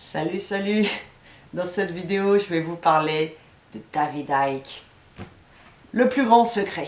Salut, salut! Dans cette vidéo, je vais vous parler de David Icke. Le plus grand secret.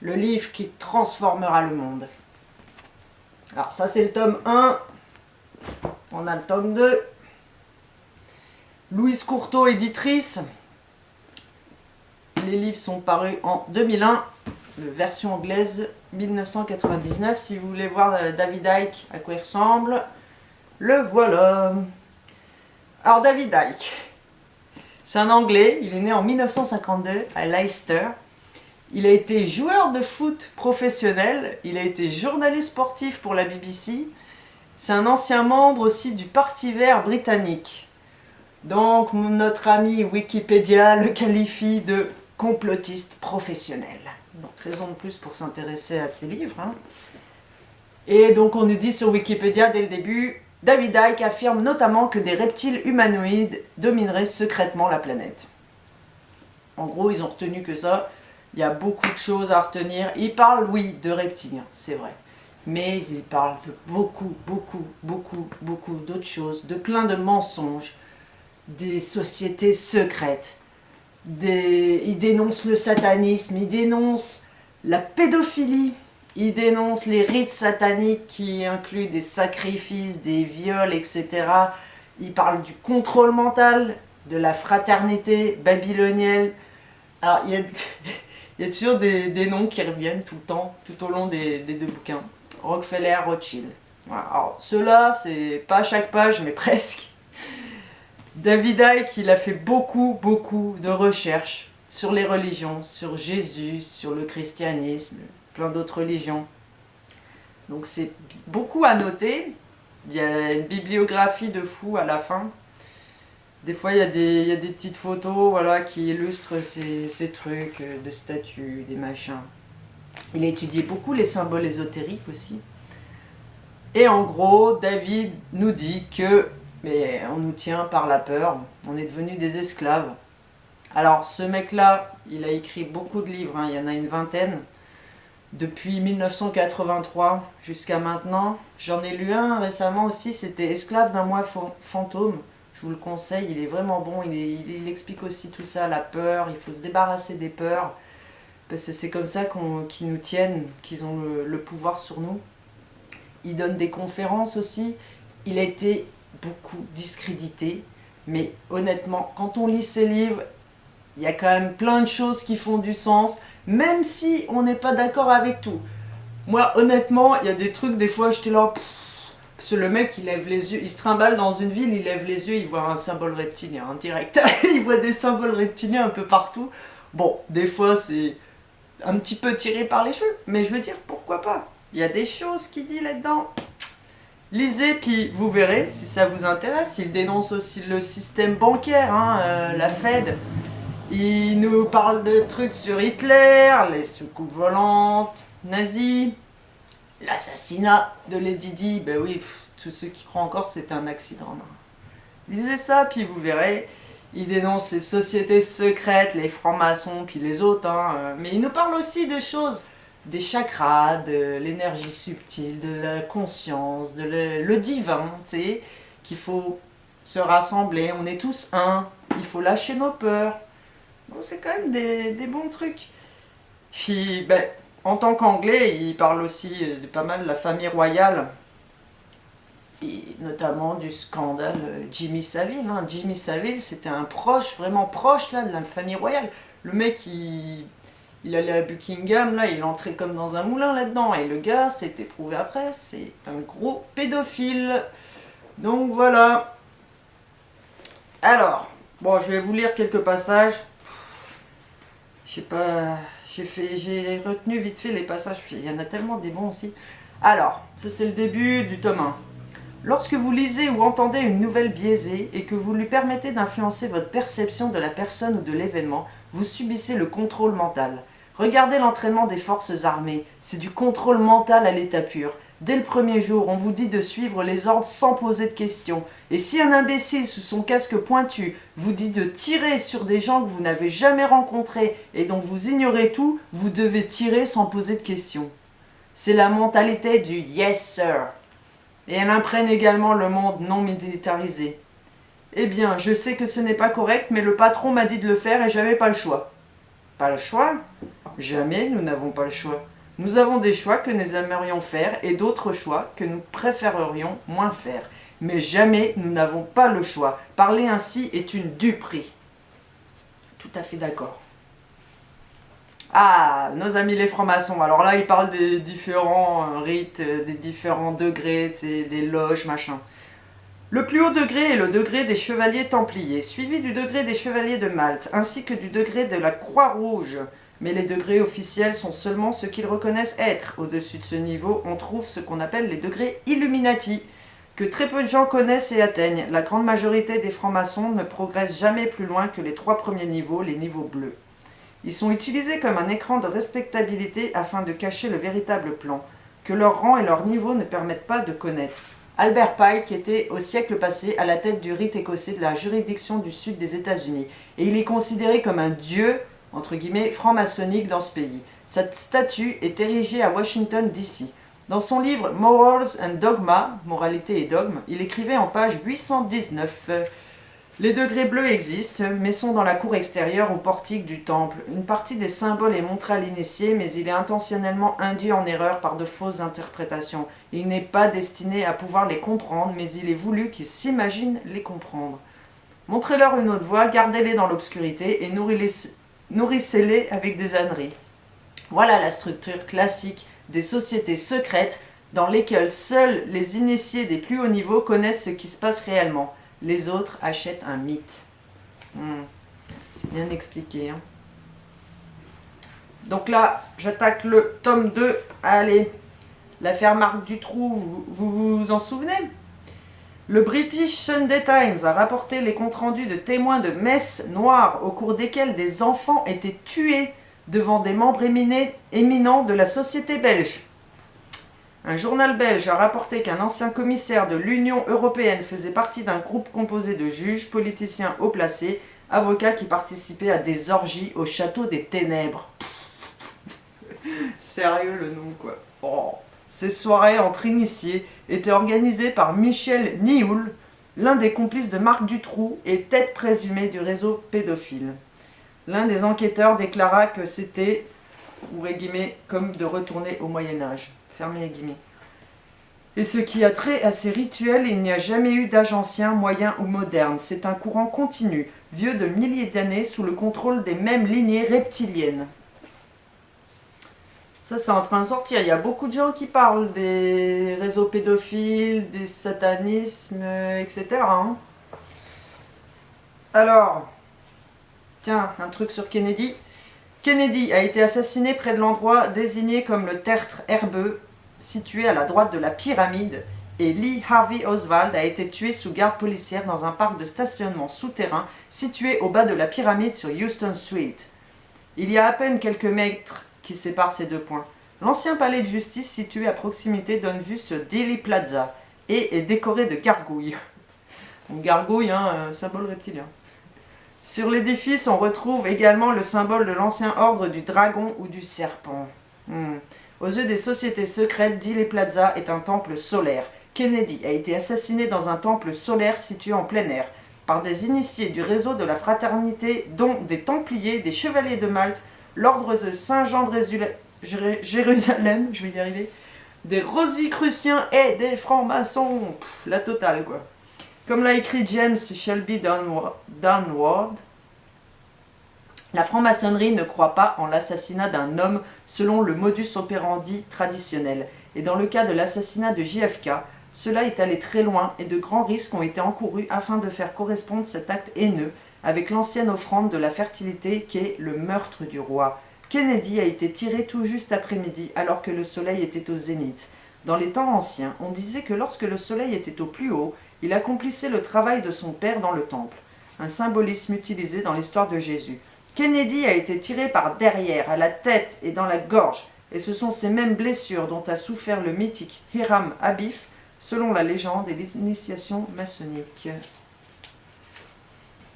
Le livre qui transformera le monde. Alors ça c'est le tome 1. On a le tome 2. Louise Courtauld, éditrice. Les livres sont parus en 2001. Version anglaise 1999. Si vous voulez voir David Icke, à quoi il ressemble, le voilà. Alors David Icke, c'est un Anglais, il est né en 1952 à Leicester. Il a été joueur de foot professionnel, il a été journaliste sportif pour la BBC. C'est un ancien membre aussi du Parti vert britannique. Donc notre ami Wikipédia le qualifie de complotiste professionnel. Donc raison de plus pour s'intéresser à ses livres. Et donc on nous dit sur Wikipédia dès le début, David Icke affirme notamment que des reptiles humanoïdes domineraient secrètement la planète. En gros, ils ont retenu que ça. Il y a beaucoup de choses à retenir. Ils parlent, oui, de reptiliens, c'est vrai. Mais ils parlent de beaucoup d'autres choses, de plein de mensonges, des sociétés secrètes. Ils dénoncent le satanisme, ils dénoncent la pédophilie. Il dénonce les rites sataniques qui incluent des sacrifices, des viols, etc. Il parle du contrôle mental, de la fraternité babylonienne. Alors, il y a toujours des noms qui reviennent tout le temps, tout au long des deux bouquins. Rockefeller, Rothschild. Voilà. Alors, ceux-là, c'est pas à chaque page, mais presque. David Icke, il a fait beaucoup de recherches sur les religions, sur Jésus, sur le christianisme, plein d'autres religions. Donc c'est beaucoup à noter. Il y a une bibliographie de fou à la fin. Des fois il y a des petites photos, voilà, qui illustrent ces trucs de statues, des machins. Il a étudié beaucoup les symboles ésotériques aussi. Et en gros, David nous dit que on nous tient par la peur, on est devenus des esclaves. Alors ce mec-là, il a écrit beaucoup de livres, il y en a une vingtaine. Depuis 1983 jusqu'à maintenant. J'en ai lu un récemment aussi, c'était Esclave d'un moi fantôme. Je vous le conseille, il est vraiment bon, il explique aussi tout ça, la peur, il faut se débarrasser des peurs. Parce que c'est comme ça qu'ils nous tiennent, qu'ils ont le pouvoir sur nous. Il donne des conférences aussi, il a été beaucoup discrédité. Mais honnêtement, quand on lit ses livres, il y a quand même plein de choses qui font du sens, même si on n'est pas d'accord avec tout. Moi, honnêtement, il y a des trucs, des fois, j'étais là... Parce que le mec, il lève les yeux, il se trimballe dans une ville, il lève les yeux, il voit un symbole reptilien en direct. Il voit des symboles reptiliens un peu partout. Bon, des fois, c'est un petit peu tiré par les cheveux, mais je veux dire, pourquoi pas? Il y a des choses qu'il dit là-dedans. Lisez, puis vous verrez, si ça vous intéresse. Il dénonce aussi le système bancaire, la Fed. Il nous parle de trucs sur Hitler, les soucoupes volantes, nazis, l'assassinat de Lady Di. Ben oui, tous ceux qui croient encore c'est un accident. Lisez ça, puis vous verrez. Il dénonce les sociétés secrètes, les francs-maçons, puis les autres. Mais il nous parle aussi de choses, des chakras, de l'énergie subtile, de la conscience, de le divin, tu sais, qu'il faut se rassembler. On est tous un, il faut lâcher nos peurs. Bon, c'est quand même des bons trucs. Puis, en tant qu'anglais, il parle aussi de pas mal de la famille royale. Et notamment du scandale Jimmy Savile. Jimmy Savile, c'était un proche, vraiment proche là, de la famille royale. Le mec, il allait à Buckingham, là, il entrait comme dans un moulin là-dedans. Et le gars, c'était prouvé après, c'est un gros pédophile. Donc voilà. Alors, bon, je vais vous lire quelques passages. Je sais pas, j'ai retenu vite fait les passages, puis il y en a tellement des bons aussi. Alors, ça c'est le début du tome 1. Lorsque vous lisez ou entendez une nouvelle biaisée et que vous lui permettez d'influencer votre perception de la personne ou de l'événement, vous subissez le contrôle mental. Regardez l'entraînement des forces armées, c'est du contrôle mental à l'état pur. Dès le premier jour, on vous dit de suivre les ordres sans poser de questions. Et si un imbécile sous son casque pointu vous dit de tirer sur des gens que vous n'avez jamais rencontrés et dont vous ignorez tout, vous devez tirer sans poser de questions. C'est la mentalité du « yes sir ». Et elle imprègne également le monde non militarisé. Eh bien, je sais que ce n'est pas correct, mais le patron m'a dit de le faire et j'avais pas le choix. Pas le choix? Jamais nous n'avons pas le choix. Nous avons des choix que nous aimerions faire et d'autres choix que nous préférerions moins faire. Mais jamais nous n'avons pas le choix. Parler ainsi est une duperie. Tout à fait d'accord. Ah, nos amis les francs-maçons. Alors là, ils parlent des différents rites, des différents degrés, des loges, machin. Le plus haut degré est le degré des chevaliers templiers, suivi du degré des chevaliers de Malte, ainsi que du degré de la Croix-Rouge. Mais les degrés officiels sont seulement ce qu'ils reconnaissent être. Au-dessus de ce niveau, on trouve ce qu'on appelle les degrés Illuminati, que très peu de gens connaissent et atteignent. La grande majorité des francs-maçons ne progressent jamais plus loin que les 3 premiers niveaux, les niveaux bleus. Ils sont utilisés comme un écran de respectabilité afin de cacher le véritable plan, que leur rang et leur niveau ne permettent pas de connaître. Albert Pike était au siècle passé à la tête du rite écossais de la juridiction du sud des États-Unis, et il est considéré comme un dieu, entre guillemets, franc-maçonnique dans ce pays. Cette statue est érigée à Washington, D.C. Dans son livre Morals and Dogma, Moralité et dogme, il écrivait en page 819 les degrés bleus existent, mais sont dans la cour extérieure au portique du temple. Une partie des symboles est montrée à l'initié, mais il est intentionnellement induit en erreur par de fausses interprétations. Il n'est pas destiné à pouvoir les comprendre, mais il est voulu qu'ils s'imaginent les comprendre. Montrez-leur une autre voie, gardez-les dans l'obscurité et nourrissez-les avec des âneries. Voilà la structure classique des sociétés secrètes dans lesquelles seuls les initiés des plus hauts niveaux connaissent ce qui se passe réellement. Les autres achètent un mythe. C'est bien expliqué. Hein. Donc là, j'attaque le tome 2. Allez, l'affaire Marc Dutroux, vous vous en souvenez? Le British Sunday Times a rapporté les comptes rendus de témoins de messes noires au cours desquelles des enfants étaient tués devant des membres éminents de la société belge. Un journal belge a rapporté qu'un ancien commissaire de l'Union européenne faisait partie d'un groupe composé de juges, politiciens haut placés, avocats qui participaient à des orgies au château des ténèbres. Sérieux le nom quoi. Oh. Ces soirées entre initiés étaient organisées par Michel Nioul, l'un des complices de Marc Dutroux et tête présumée du réseau pédophile. L'un des enquêteurs déclara que c'était, ouvrez guillemets, comme de retourner au Moyen-Âge. Fermez les guillemets. Et ce qui a trait à ces rituels, il n'y a jamais eu d'âge ancien, moyen ou moderne. C'est un courant continu, vieux de milliers d'années, sous le contrôle des mêmes lignées reptiliennes. Ça, c'est en train de sortir. Il y a beaucoup de gens qui parlent des réseaux pédophiles, des satanismes, etc. Hein. Alors, tiens, un truc sur Kennedy. Kennedy a été assassiné près de l'endroit désigné comme le tertre herbeux, situé à la droite de la pyramide, et Lee Harvey Oswald a été tué sous garde policière dans un parc de stationnement souterrain situé au bas de la pyramide sur Houston Street. Il y a à peine quelques mètres qui séparent ces deux points. L'ancien palais de justice situé à proximité donne vue sur Dealey Plaza et est décoré de gargouilles. Donc gargouille, hein, symbole reptilien. Sur l'édifice, on retrouve également le symbole de l'ancien ordre du dragon ou du serpent. Aux yeux des sociétés secrètes, Dealey Plaza est un temple solaire. Kennedy a été assassiné dans un temple solaire situé en plein air, par des initiés du réseau de la fraternité, dont des Templiers, des Chevaliers de Malte, l'ordre de Saint-Jean de Jérusalem, je vais y arriver, des Rosicruciens et des francs-maçons. La totale, quoi. Comme l'a écrit James Shelby Downward, la franc-maçonnerie ne croit pas en l'assassinat d'un homme selon le modus operandi traditionnel. Et dans le cas de l'assassinat de JFK, cela est allé très loin et de grands risques ont été encourus afin de faire correspondre cet acte haineux avec l'ancienne offrande de la fertilité qu'est le meurtre du roi. Kennedy a été tiré tout juste après-midi alors que le soleil était au zénith. Dans les temps anciens, on disait que lorsque le soleil était au plus haut, il accomplissait le travail de son père dans le temple, un symbolisme utilisé dans l'histoire de Jésus. Kennedy a été tiré par derrière, à la tête et dans la gorge, et ce sont ces mêmes blessures dont a souffert le mythique Hiram Abif, selon la légende et l'initiation maçonnique.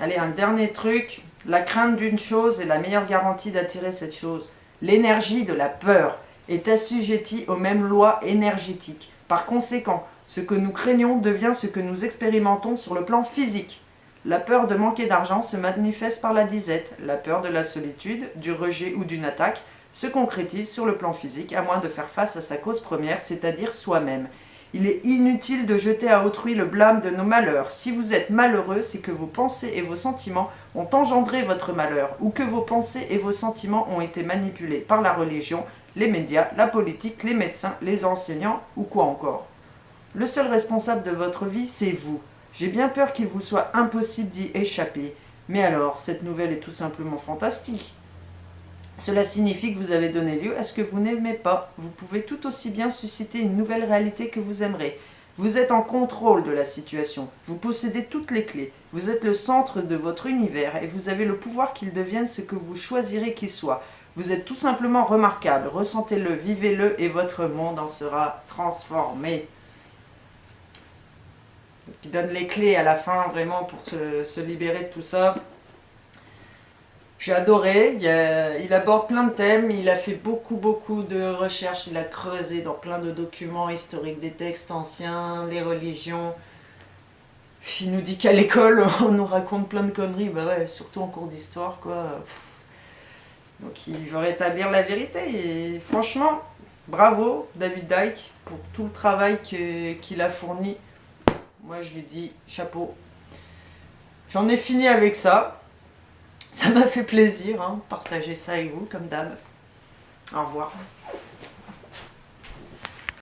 Allez, un dernier truc. La crainte d'une chose est la meilleure garantie d'attirer cette chose. L'énergie de la peur est assujettie aux mêmes lois énergétiques. Par conséquent, ce que nous craignons devient ce que nous expérimentons sur le plan physique. La peur de manquer d'argent se manifeste par la disette. La peur de la solitude, du rejet ou d'une attaque se concrétise sur le plan physique à moins de faire face à sa cause première, c'est-à-dire soi-même. Il est inutile de jeter à autrui le blâme de nos malheurs. Si vous êtes malheureux, c'est que vos pensées et vos sentiments ont engendré votre malheur, ou que vos pensées et vos sentiments ont été manipulés par la religion, les médias, la politique, les médecins, les enseignants, ou quoi encore. Le seul responsable de votre vie, c'est vous. J'ai bien peur qu'il vous soit impossible d'y échapper. Mais alors, cette nouvelle est tout simplement fantastique. Cela signifie que vous avez donné lieu à ce que vous n'aimez pas. Vous pouvez tout aussi bien susciter une nouvelle réalité que vous aimerez. Vous êtes en contrôle de la situation. Vous possédez toutes les clés. Vous êtes le centre de votre univers et vous avez le pouvoir qu'il devienne ce que vous choisirez qu'il soit. Vous êtes tout simplement remarquable. Ressentez-le, vivez-le et votre monde en sera transformé. Et puis donne les clés à la fin vraiment pour se libérer de tout ça. J'ai adoré, il aborde plein de thèmes, il a fait beaucoup de recherches, il a creusé dans plein de documents historiques, des textes anciens, des religions. Il nous dit qu'à l'école on nous raconte plein de conneries, bah ouais, surtout en cours d'histoire quoi. Donc il veut rétablir la vérité et franchement, bravo David Icke pour tout le travail qu'il a fourni. Moi je lui dis chapeau. J'en ai fini avec ça. Ça m'a fait plaisir, partager ça avec vous, comme d'hab. Au revoir.